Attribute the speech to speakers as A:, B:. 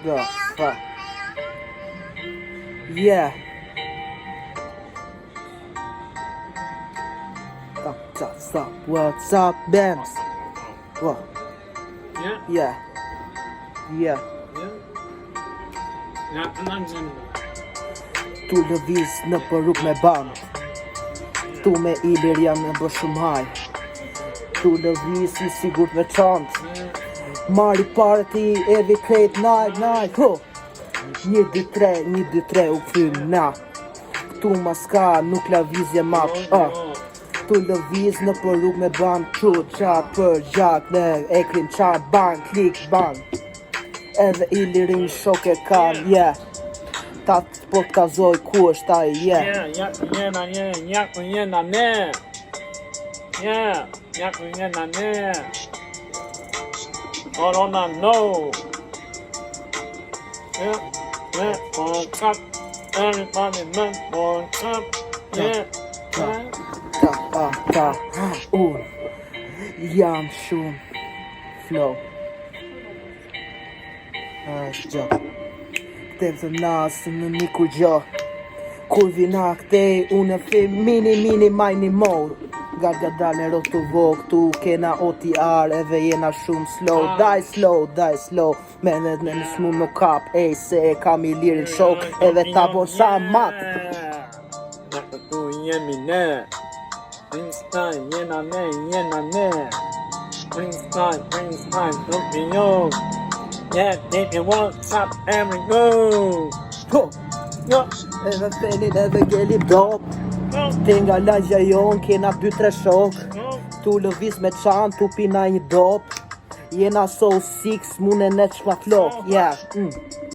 A: The fuck? Yeah. What's up, Bams? What?
B: Yeah.
A: Yeah. Tu lëviz në për rrug me band. Tu me Iberia me bë shumë haj. Tu lëviz i sigurt me çant. Mari pare ti every krejt night ho. 1, 2, 3 u kthym na. Tu maska nuk lëvizje map. Tu lëviz në për rrug me band. Qu qatë për gjak në ekrim qatë band, klik band. Edhe i lirin shok e kam, yeah. Ta të po të kazoj ku është ai, yeah.
B: Njaku jena ne. Njaku jena ne. Corona no. For cup. Everybody meant for cup.
A: Jam shumë flow. Gjo Tem të nasë në një ku gjo Kur vina këtej unë flim mini majni mor Ga dal në rotu vok tu kena OTR edhe jena shumë slow Die slow Menet në nësmu në kap ej se e kam i lirin shok edhe ta bon sa mat
B: Njaku tu jemi ne. Einstein jena ne. Einstein, look me young. Yeah, if you want top every go.
A: Edhe fenin edhe gelim dop Te nga lagja jon kena 2-3 shok Tu lëviz me çan, tu pina një dop Jena so 6, mune ne qma flok, yeah